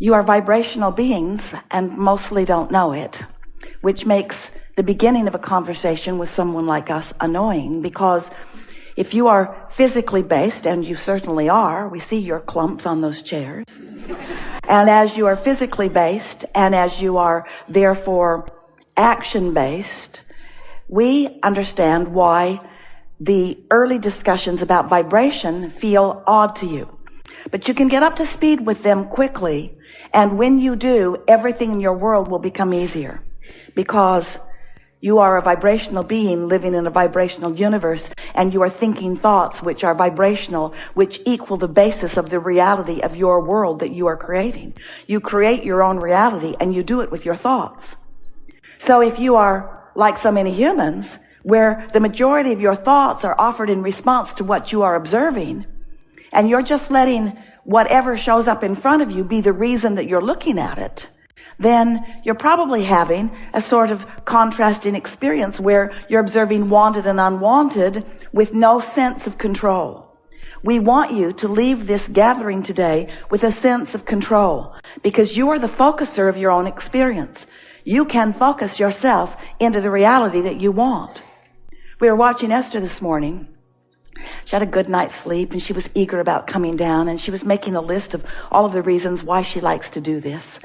You are vibrational beings and mostly don't know it, which makes the beginning of a conversation with someone like us annoying, because if you are physically based, and you certainly are, we see your clumps on those chairs, and as you are physically based and as you are therefore action based, we understand why the early discussions about vibration feel odd to you. But you can get up to speed with them quickly, and when you do, everything in your world will become easier, because you are a vibrational being living in a vibrational universe, and you are thinking thoughts which are vibrational, which equal the basis of the reality of your world that you are creating. You create your own reality, and you do it with your thoughts. So if you are like so many humans, where the majority of your thoughts are offered in response to what you are observing, and you're just letting whatever shows up in front of you be the reason that you're looking at it, then you're probably having a sort of contrasting experience where you're observing wanted and unwanted with no sense of control. We want you to leave this gathering today with a sense of control, because you are the focuser of your own experience. You can focus yourself into the reality that you want. We were watching Esther this morning. She had a good night's sleep, and she was eager about coming down, and she was making a list of all of the reasons why she likes to do this.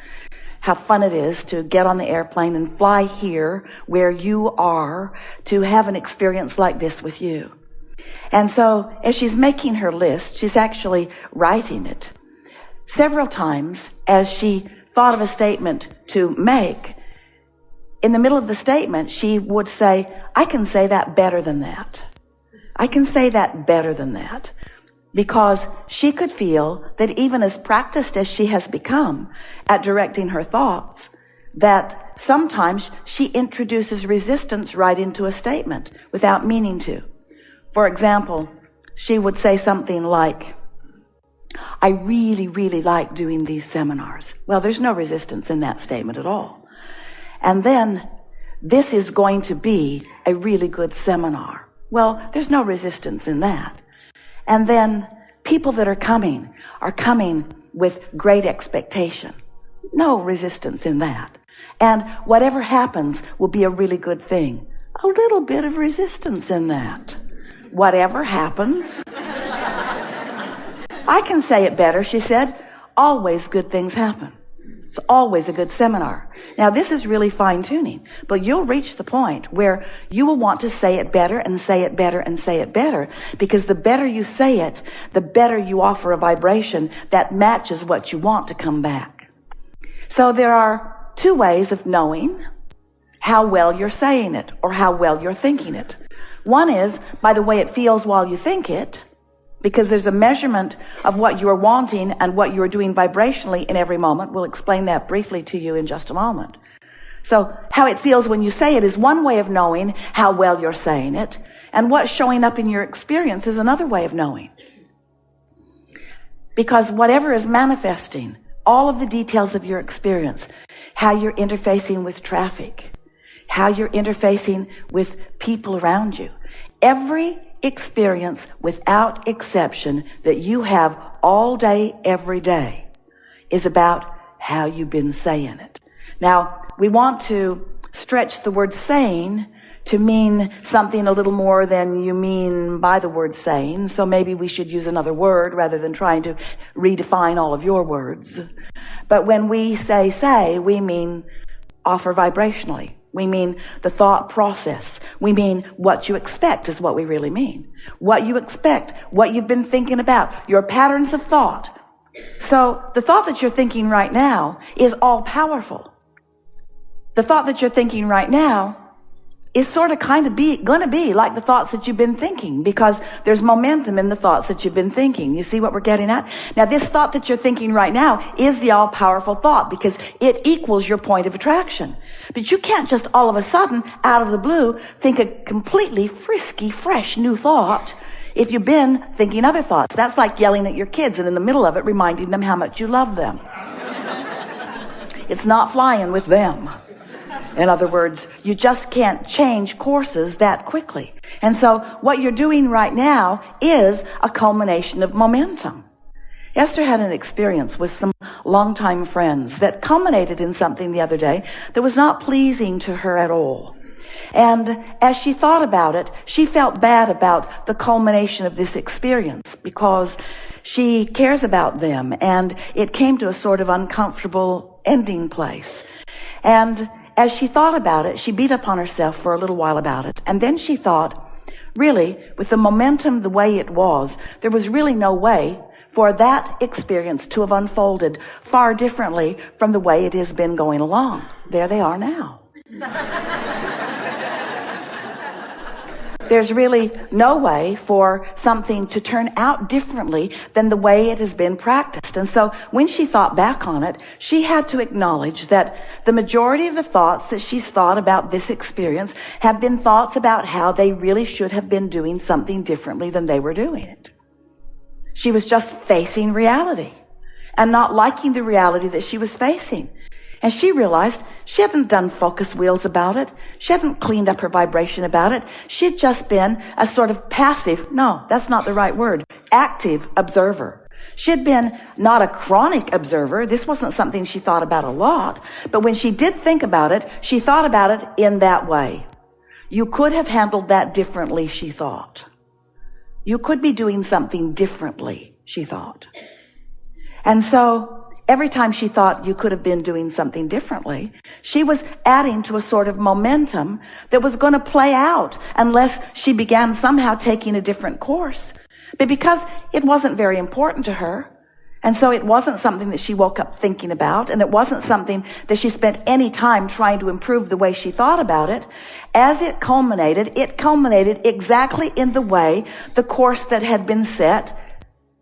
How fun it is to get on the airplane and fly here where you are, to have an experience like this with you. And so as she's making her list, she's actually writing it. Several times as she thought of a statement to make, in the middle of the statement, she would say, I can say that better than that. I can say that better than that. Because she could feel that even as practiced as she has become at directing her thoughts, that sometimes she introduces resistance right into a statement without meaning to. For example, she would say something like, I really, really like doing these seminars. Well, there's no resistance in that statement at all. And then, this is going to be a really good seminar. Well, there's no resistance in that. And then, people that are coming with great expectation. No resistance in that. And whatever happens will be a really good thing. A little bit of resistance in that. Whatever happens. I can say it better, she said. Always good things happen. It's always a good seminar. Now, this is really fine-tuning, but you'll reach the point where you will want to say it better and say it better and say it better, because the better you say it, the better you offer a vibration that matches what you want to come back. So there are two ways of knowing how well you're saying it or how well you're thinking it. One is by the way it feels while you think it, because there's a measurement of what you're wanting and what you're doing vibrationally in every moment. We'll explain that briefly to you in just a moment. So how it feels when you say it is one way of knowing how well you're saying it, and what's showing up in your experience is another way of knowing. Because whatever is manifesting, all of the details of your experience, how you're interfacing with traffic, how you're interfacing with people around you, every experience without exception that you have all day, every day, is about how you've been saying it. Now, we want to stretch the word saying to mean something a little more than you mean by the word saying, so maybe we should use another word rather than trying to redefine all of your words. But when we say, we mean offer vibrationally. We mean the thought process. We mean what you expect is what we really mean. What you expect, what you've been thinking about, your patterns of thought. So the thought that you're thinking right now is all powerful. The thought that you're thinking right now is sort of going to be like the thoughts that you've been thinking, because there's momentum in the thoughts that you've been thinking. You see what we're getting at? Now, this thought that you're thinking right now is the all-powerful thought, because it equals your point of attraction. But you can't just all of a sudden, out of the blue, think a completely frisky, fresh new thought if you've been thinking other thoughts. That's like yelling at your kids and in the middle of it reminding them how much you love them. It's not flying with them. In other words, you just can't change courses that quickly. And so what you're doing right now is a culmination of momentum. Esther had an experience with some longtime friends that culminated in something the other day that was not pleasing to her at all. And as she thought about it, she felt bad about the culmination of this experience because she cares about them, and it came to a sort of uncomfortable ending place. And as she thought about it, she beat up on herself for a little while about it. And then she thought, really, with the momentum the way it was, there was really no way for that experience to have unfolded far differently from the way it has been going along. There they are now. There's really no way for something to turn out differently than the way it has been practiced. And so when she thought back on it, she had to acknowledge that the majority of the thoughts that she's thought about this experience have been thoughts about how they really should have been doing something differently than they were doing it. She was just facing reality and not liking the reality that she was facing. And she realized she hadn't done focus wheels about it. She hadn't cleaned up her vibration about it. She had just been a sort of passive, no, that's not the right word, active observer. She had been not a chronic observer. This wasn't something she thought about a lot. But when she did think about it, she thought about it in that way. You could have handled that differently, she thought. You could be doing something differently, she thought. And so every time she thought you could have been doing something differently, she was adding to a sort of momentum that was going to play out unless she began somehow taking a different course. But because it wasn't very important to her, and so it wasn't something that she woke up thinking about, and it wasn't something that she spent any time trying to improve the way she thought about it, as it culminated exactly in the way the course that had been set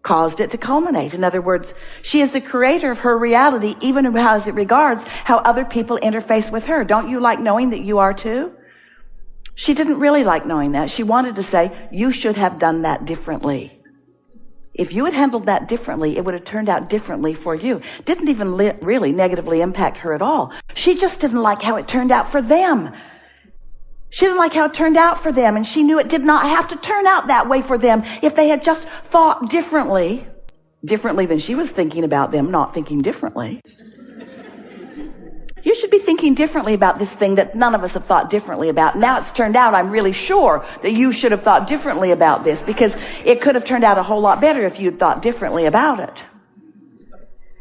caused it to culminate. In other words, she is the creator of her reality, even as it regards how other people interface with her. Don't you like knowing that you are too? She didn't really like knowing that. She wanted to say, you should have done that differently. If you had handled that differently, it would have turned out differently for you. Didn't even really negatively impact her at all. She just didn't like how it turned out for them. She didn't like how it turned out for them, and she knew it did not have to turn out that way for them if they had just thought differently than she was thinking about them, not thinking differently. You should be thinking differently about this thing that none of us have thought differently about. Now it's turned out, I'm really sure that you should have thought differently about this, because it could have turned out a whole lot better if you'd thought differently about it.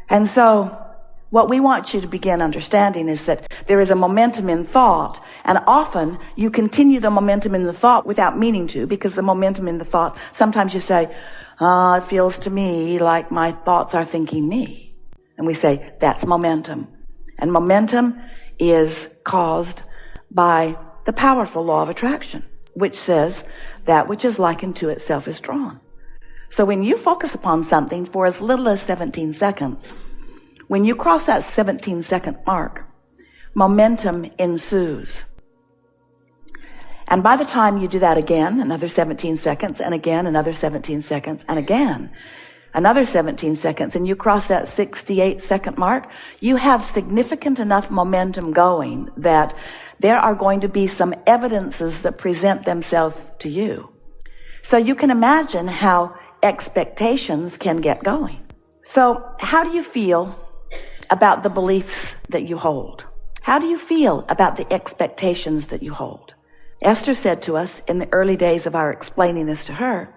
And so what we want you to begin understanding is that there is a momentum in thought, and often you continue the momentum in the thought without meaning to, because the momentum in the thought, sometimes you say, it feels to me like my thoughts are thinking me. And we say, that's momentum. And momentum is caused by the powerful law of attraction, which says that which is likened to itself is drawn. So when you focus upon something for as little as 17 seconds, when you cross that 17-second mark, momentum ensues. And by the time you do that again, another 17 seconds, and again, another 17 seconds, and again, another 17 seconds, and you cross that 68-second mark, you have significant enough momentum going that there are going to be some evidences that present themselves to you. So you can imagine how expectations can get going. So how do you feel about the beliefs that you hold? How do you feel about the expectations that you hold? Esther said to us in the early days of our explaining this to her,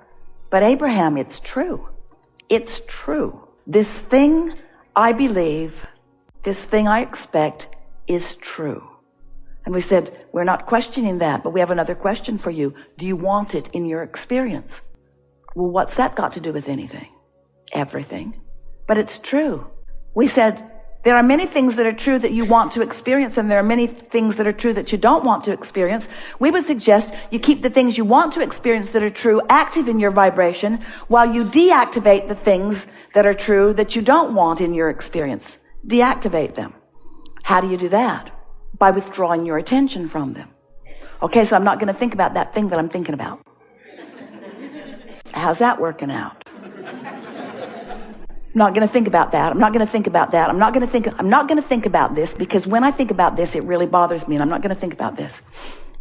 but Abraham, it's true. It's true. This thing I believe, this thing I expect is true. And we said, we're not questioning that, but we have another question for you. Do you want it in your experience? Well, what's that got to do with anything? Everything. But it's true. We said, there are many things that are true that you want to experience, and there are many things that are true that you don't want to experience. We would suggest you keep the things you want to experience that are true active in your vibration, while you deactivate the things that are true that you don't want in your experience. Deactivate them. How do you do that? By withdrawing your attention from them. Okay, so I'm not going to think about that thing that I'm thinking about. How's that working out? I'm not going to think about that. I'm not going to think about that. I'm not going to think about this, because when I think about this, it really bothers me, and I'm not going to think about this.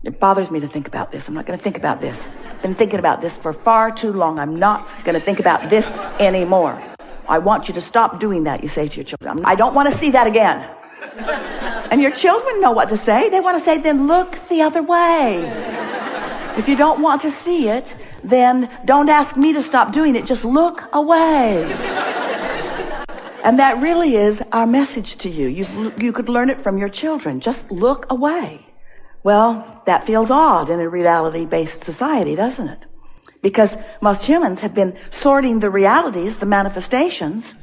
It bothers me to think about this. I'm not going to think about this. I've been thinking about this for far too long. I'm not going to think about this anymore. I want you to stop doing that, you say to your children. I don't want to see that again. And your children know what to say. They want to say, then look the other way. If you don't want to see it, then don't ask me to stop doing it. Just look away. And that really is our message to you. You could learn it from your children. Just look away. Well, that feels odd in a reality-based society, doesn't it? Because most humans have been sorting the realities, the manifestations,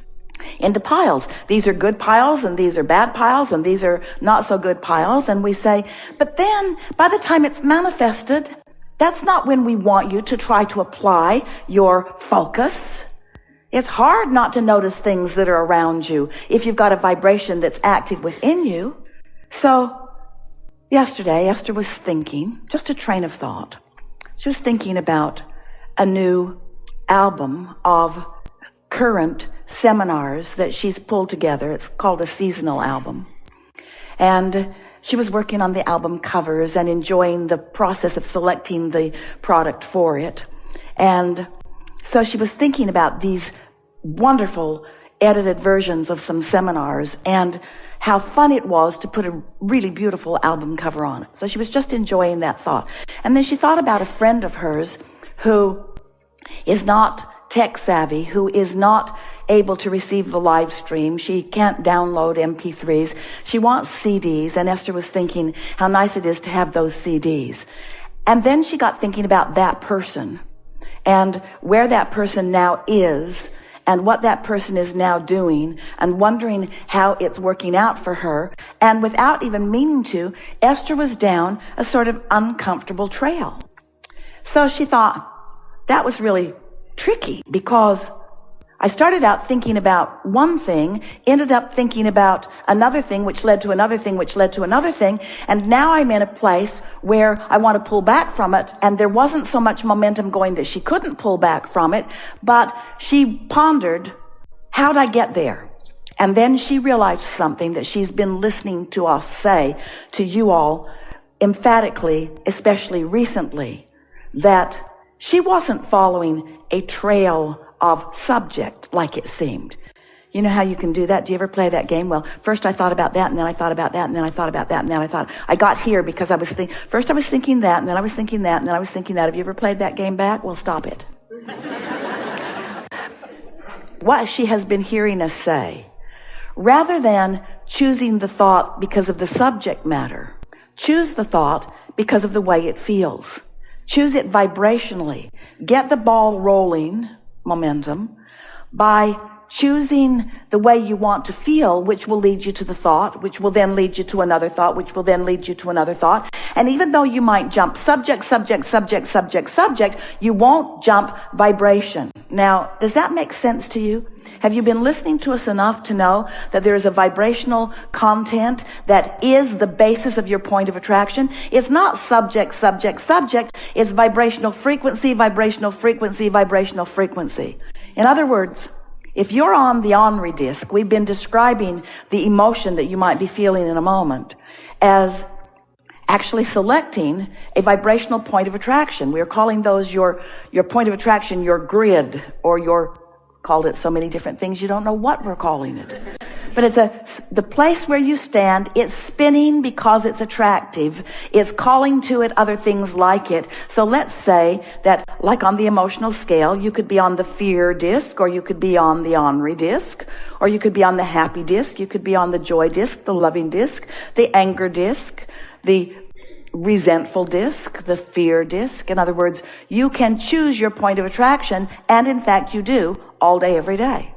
into piles. These are good piles, and these are bad piles, and these are not so good piles. And we say, but then by the time it's manifested, that's not when we want you to try to apply your focus. It's hard not to notice things that are around you if you've got a vibration that's active within you. So yesterday, Esther was thinking, just a train of thought. She was thinking about a new album of current seminars that she's pulled together. It's called a seasonal album. And she was working on the album covers and enjoying the process of selecting the product for it. And so she was thinking about these wonderful edited versions of some seminars and how fun it was to put a really beautiful album cover on it. So she was just enjoying that thought. And then she thought about a friend of hers who is not tech savvy, who is not able to receive the live stream. She can't download MP3s. She wants CDs. And Esther was thinking how nice it is to have those CDs. And then she got thinking about that person and where that person now is and what that person is now doing and wondering how it's working out for her. And without even meaning to, Esther was down a sort of uncomfortable trail. So she thought, that was really tricky because I started out thinking about one thing, ended up thinking about another thing, which led to another thing, which led to another thing. And now I'm in a place where I want to pull back from it. And there wasn't so much momentum going that she couldn't pull back from it. But she pondered, how'd I get there? And then she realized something that she's been listening to us say to you all emphatically, especially recently, that she wasn't following a trail of subject like it seemed. You know how you can do that? Do you ever play that game? Well, first I thought about that, and then I thought about that, and then I thought about that, and then I thought, I got here because I was first I was thinking that, and then I was thinking that, and then I was thinking that. Have you ever played that game back? Well, stop it. What she has been hearing us say, rather than choosing the thought because of the subject matter, choose the thought because of the way it feels. Choose it vibrationally. Get the ball rolling, momentum, by choosing the way you want to feel, which will lead you to the thought, which will then lead you to another thought, which will then lead you to another thought. And even though you might jump subject, subject, subject, subject, subject, you won't jump vibration. Now, does that make sense to you? Have you been listening to us enough to know that there is a vibrational content that is the basis of your point of attraction? It's not subject, subject, subject. It's vibrational frequency, vibrational frequency, vibrational frequency. In other words, if you're on the Henri disc, we've been describing the emotion that you might be feeling in a moment as actually selecting a vibrational point of attraction. We are calling those your point of attraction, your grid, or your, called it so many different things, you don't know what we're calling it. But it's the place where you stand. It's spinning because it's attractive. It's calling to it other things like it. So let's say that, like on the emotional scale, you could be on the fear disc, or you could be on the Henri disc, or you could be on the happy disc, you could be on the joy disc, the loving disc, the anger disc, the resentful disc, the fear disc. In other words, you can choose your point of attraction, and in fact you do, all day, every day.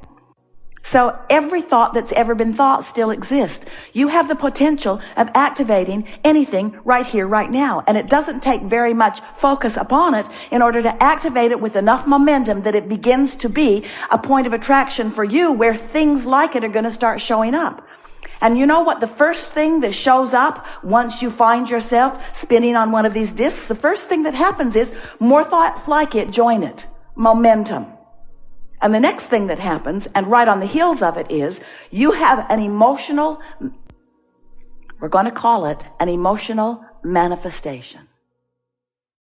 So every thought that's ever been thought still exists. You have the potential of activating anything right here, right now. And it doesn't take very much focus upon it in order to activate it with enough momentum that it begins to be a point of attraction for you where things like it are going to start showing up. And you know what the first thing that shows up once you find yourself spinning on one of these discs? The first thing that happens is more thoughts like it join it. Momentum. And the next thing that happens, and right on the heels of it, is you have an emotional, we're going to call it an emotional manifestation.